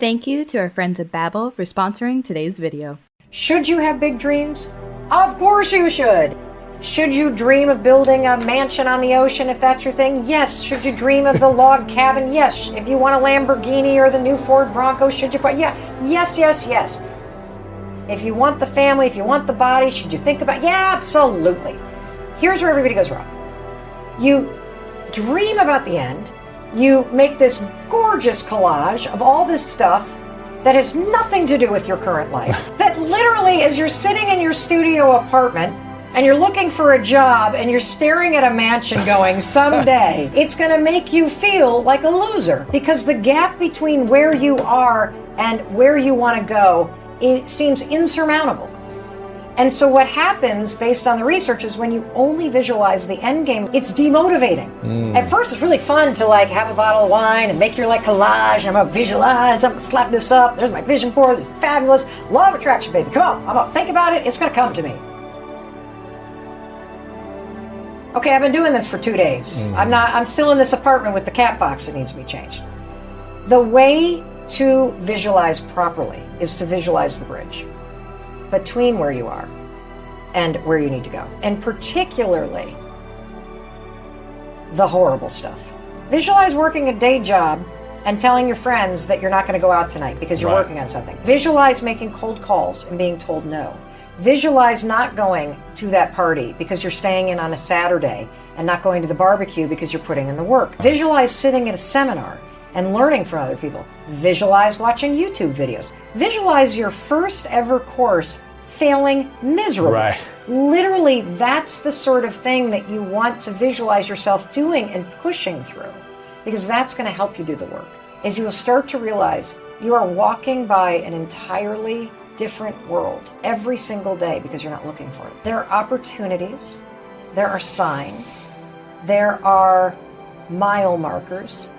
Thank you to our friends at Babbel for sponsoring today's video. Should you have big dreams? Of course you should. Should you dream of building a mansion on the ocean if that's your thing? Yes. Should you dream of the log cabin? Yes. If you want a Lamborghini or the new Ford Bronco, should you put? Yeah. Yes, yes, yes. If you want the family, if you want the body, should you think about? Yeah, absolutely. Here's where everybody goes wrong. You dream about the end. You make this gorgeous collage of all this stuff that has nothing to do with your current life. That literally, as you're sitting in your studio apartment and you're looking for a job and you're staring at a mansion going, someday, it's going to make you feel like a loser. Because the gap between where you are and where you want to go, it seems insurmountable. And so what happens, based on the research, is when you only visualize the end game, it's demotivating. At first, it's really fun to have a bottle of wine and make your collage. I'm gonna visualize. I'm gonna slap this up. There's my vision board. It's fabulous. Law of attraction, baby. Come on. I'm gonna think about it. It's gonna come to me. Okay, I've been doing this for 2 days. I'm still in this apartment with the cat box that needs to be changed. The way to visualize properly is to visualize the bridge between where you are and where you need to go. And particularly the horrible stuff. Visualize working a day job and telling your friends that you're not going to go out tonight because you're working on something. Visualize making cold calls and being told no. Visualize not going to that party because you're staying in on a Saturday and not going to the barbecue because you're putting in the work. Visualize sitting at a seminar and learning from other people. Visualize watching YouTube videos. Visualize your first ever course failing miserably. Right. Literally, that's the sort of thing that you want to visualize yourself doing and pushing through, because that's going to help you do the work. As you will start to realize you are walking by an entirely different world every single day because you're not looking for it. There are opportunities, there are signs, there are mile markers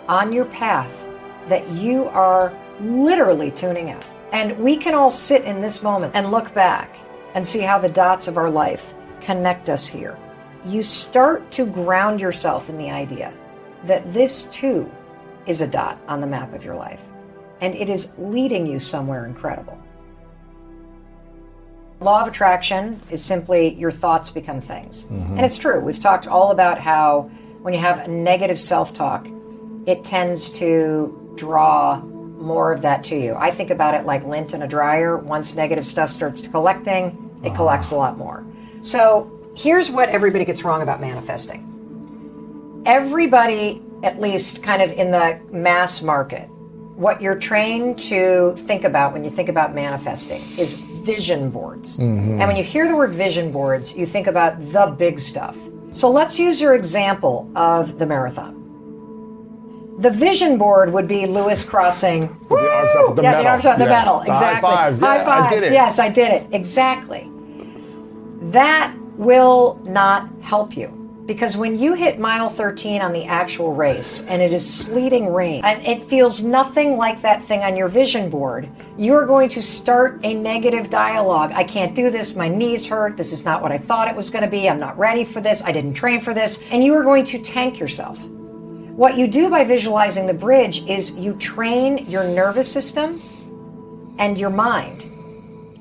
on your path that you are literally tuning out. And we can all sit in this moment and look back and see how the dots of our life connect us here. You start to ground yourself in the idea that this too is a dot on the map of your life, and it is leading you somewhere incredible. Law of attraction is simply your thoughts become things. And it's true. We've talked all about how when you have negative self-talk, it tends to draw more of that to you. I think about it like lint in a dryer. Once negative stuff starts collecting, it collects a lot more. So here's what everybody gets wrong about manifesting. Everybody, at least kind of in the mass market, what you're trained to think about when you think about manifesting is vision boards. And when you hear the word vision boards, you think about the big stuff. So let's use your example of the marathon. The vision board would be Lewis crossing. With the arms up at the medal. The arms up at the medal, exactly. High fives. Yeah, high fives. I did it. Yes, I did it. Exactly. That will not help you. Because when you hit mile 13 on the actual race and it is sleeting rain and it feels nothing like that thing on your vision board, you're going to start a negative dialogue. I can't do this. My knees hurt. This is not what I thought it was going to be. I'm not ready for this. I didn't train for this. And you are going to tank yourself. What you do by visualizing the bridge is you train your nervous system and your mind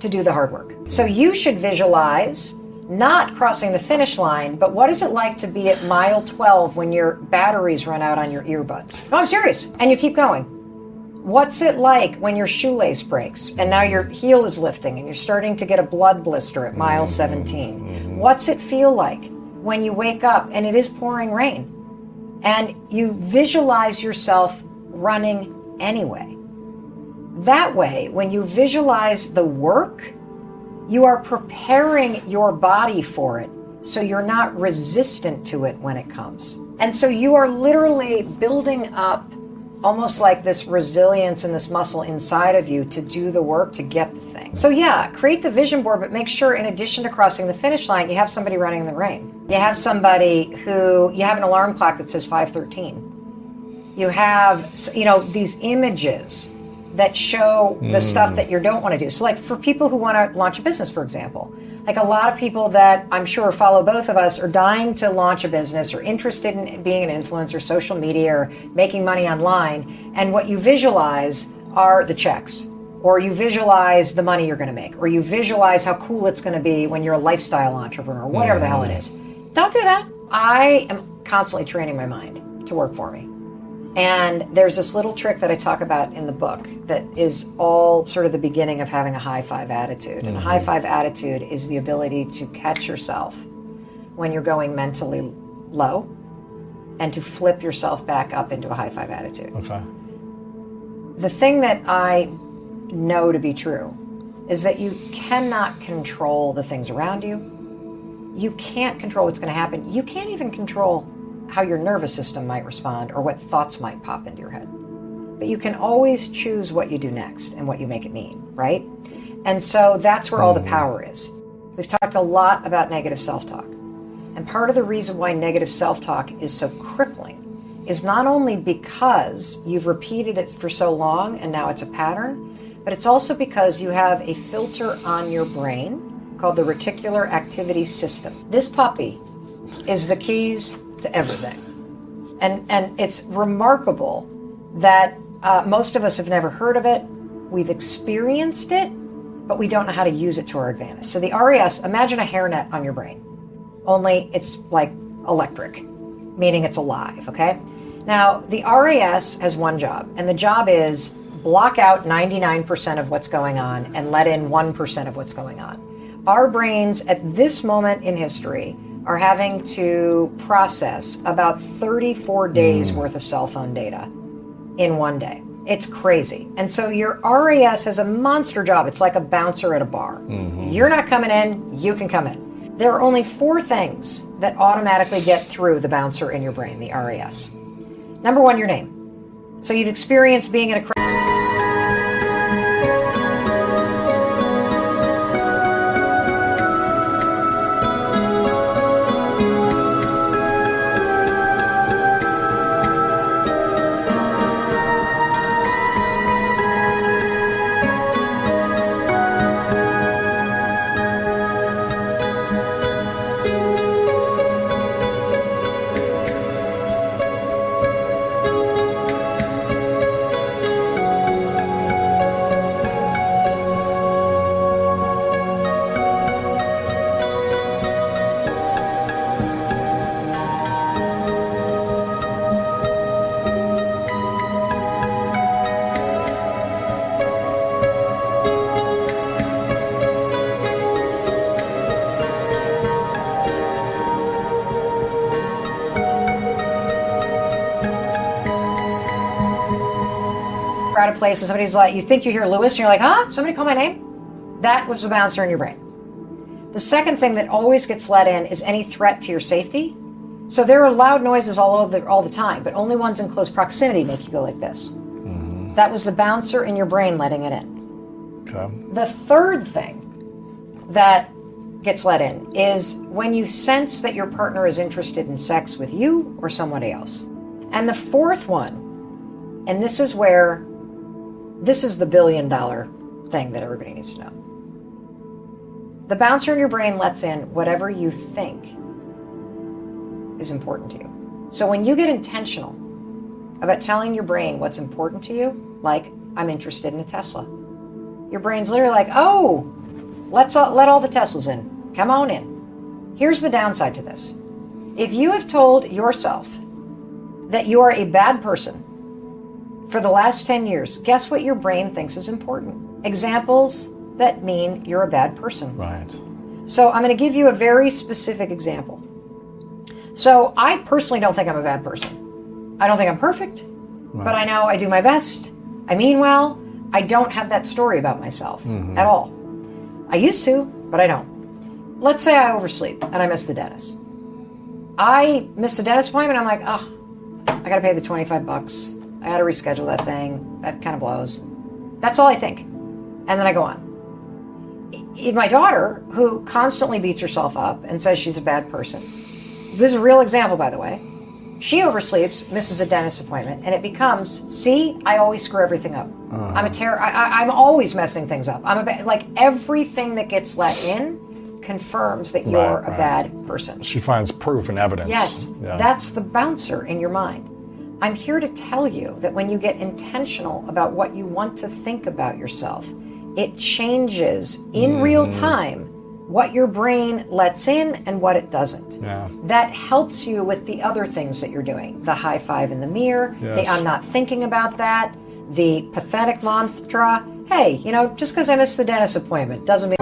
to do the hard work. So you should visualize not crossing the finish line, but what is it like to be at mile 12 when your batteries run out on your earbuds? No, I'm serious. And you keep going. What's it like when your shoelace breaks and now your heel is lifting and you're starting to get a blood blister at mile 17? What's it feel like when you wake up and it is pouring rain and you visualize yourself running anyway? That way, when you visualize the work, you are preparing your body for it, so you're not resistant to it when it comes. And so you are literally building up almost like this resilience and this muscle inside of you to do the work to get the thing. So yeah, create the vision board, but make sure in addition to crossing the finish line, you have somebody running in the rain. You have somebody who, you have an alarm clock that says 5:13. You have, these images that show the stuff that you don't want to do. So like for people who want to launch a business, for example, like a lot of people that I'm sure follow both of us are dying to launch a business or interested in being an influencer, social media, or making money online. And what you visualize are the checks, or you visualize the money you're going to make, or you visualize how cool it's going to be when you're a lifestyle entrepreneur, whatever the hell it is. Don't do that. I am constantly training my mind to work for me. And there's this little trick that I talk about in the book that is all sort of the beginning of having a high five attitude. And a high five attitude is the ability to catch yourself when you're going mentally low and to flip yourself back up into a high five attitude. Okay. The thing that I know to be true is that you cannot control the things around you. You can't control what's going to happen. You can't even control how your nervous system might respond or what thoughts might pop into your head. But you can always choose what you do next and what you make it mean, right? And so that's where all the power is. We've talked a lot about negative self-talk. And part of the reason why negative self-talk is so crippling is not only because you've repeated it for so long and now it's a pattern, but it's also because you have a filter on your brain called the reticular activity system. This puppy is the keys to everything. And it's remarkable that most of us have never heard of it. We've experienced it, but we don't know how to use it to our advantage. So the RAS, imagine a hairnet on your brain, only it's like electric, meaning it's alive, okay? Now, the RAS has one job, and the job is block out 99% of what's going on and let in 1% of what's going on. Our brains at this moment in history are having to process about 34 days worth of cell phone data in one day. It's crazy. And so your RAS has a monster job. It's like a bouncer at a bar. You're not coming in, you can come in. There are only 4 things that automatically get through the bouncer in your brain, the RAS. Number 1, your name. So you've experienced being in a crowd. Crowded place and somebody's like, you think you hear Lewis and you're like, huh? Somebody call my name? That was the bouncer in your brain. The second thing that always gets let in is any threat to your safety. So there are loud noises all the time, but only ones in close proximity make you go like this. That was the bouncer in your brain letting it in. Okay. The third thing that gets let in is when you sense that your partner is interested in sex with you or somebody else. And the fourth one, and this is the $1 billion thing that everybody needs to know. The bouncer in your brain lets in whatever you think is important to you. So when you get intentional about telling your brain what's important to you, like, I'm interested in a Tesla, your brain's literally like, oh, let all the Teslas in. Come on in. Here's the downside to this. If you have told yourself that you are a bad person for the last 10 years, guess what your brain thinks is important? Examples that mean you're a bad person. Right. So I'm going to give you a very specific example. So I personally don't think I'm a bad person. I don't think I'm perfect, but I know I do my best. I mean well. I don't have that story about myself at all. I used to, but I don't. Let's say I oversleep and I miss the dentist. I miss the dentist appointment. I'm like, I got to pay the $25. I got to reschedule that thing. That kind of blows. That's all I think. And then I go on. My daughter, who constantly beats herself up and says she's a bad person. This is a real example, by the way. She oversleeps, misses a dentist appointment, and it becomes, see, I always screw everything up. I'm always messing things up. Like everything that gets let in confirms that you're a bad person. She finds proof and evidence. Yes, that's the bouncer in your mind. I'm here to tell you that when you get intentional about what you want to think about yourself, it changes in real time what your brain lets in and what it doesn't. Yeah. That helps you with the other things that you're doing. The high five in the mirror, the I'm not thinking about that, the pathetic mantra. Hey, just because I missed the dentist appointment doesn't mean...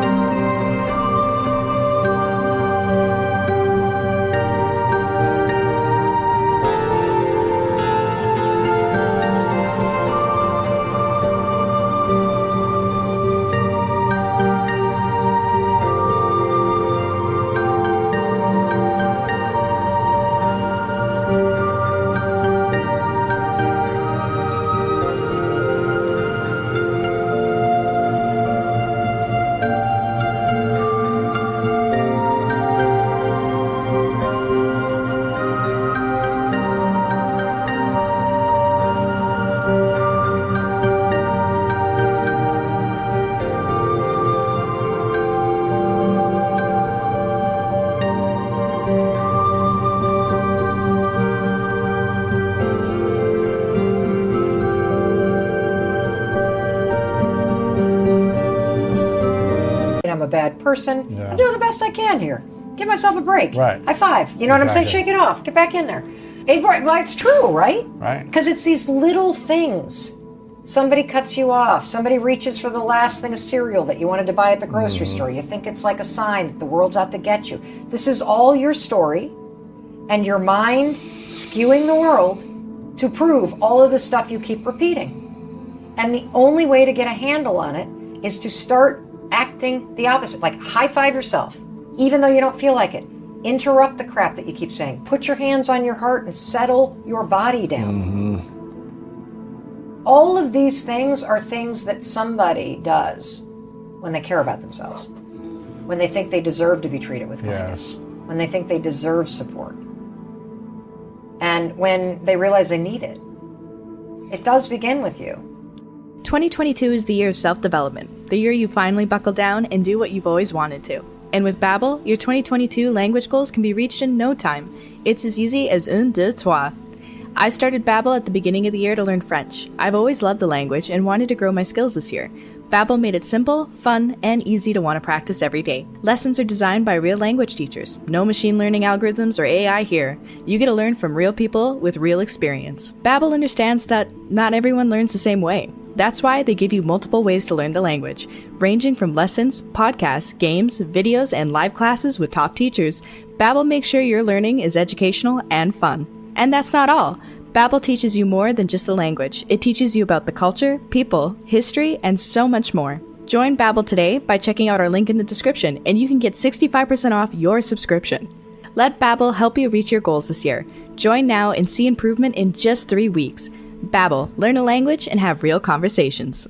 I'm a bad person. Yeah. I'm doing the best I can here. Give myself a break. Right. High five. You know what I'm saying? Shake it off. Get back in there. It's true, right? Right. Because it's these little things. Somebody cuts you off. Somebody reaches for the last thing of cereal that you wanted to buy at the grocery store. You think it's like a sign that the world's out to get you. This is all your story and your mind skewing the world to prove all of the stuff you keep repeating. And the only way to get a handle on it is to start acting the opposite. Like high five yourself, even though you don't feel like it. Interrupt the crap that you keep saying. Put your hands on your heart and settle your body down. All of these things are things that somebody does when they care about themselves, when they think they deserve to be treated with kindness, when they think they deserve support, and when they realize they need it. It does begin with you. 2022 is the year of self-development, the year you finally buckle down and do what you've always wanted to. And with Babbel, your 2022 language goals can be reached in no time. It's as easy as un, deux, trois. I started Babbel at the beginning of the year to learn French. I've always loved the language and wanted to grow my skills this year. Babbel made it simple, fun, and easy to want to practice every day. Lessons are designed by real language teachers. No machine learning algorithms or AI here. You get to learn from real people with real experience. Babbel understands that not everyone learns the same way. That's why they give you multiple ways to learn the language, ranging from lessons, podcasts, games, videos, and live classes with top teachers. Babbel makes sure your learning is educational and fun. And that's not all. Babbel teaches you more than just the language. It teaches you about the culture, people, history, and so much more. Join Babbel today by checking out our link in the description, and you can get 65% off your subscription. Let Babbel help you reach your goals this year. Join now and see improvement in just 3 weeks. Babbel, learn a language and have real conversations.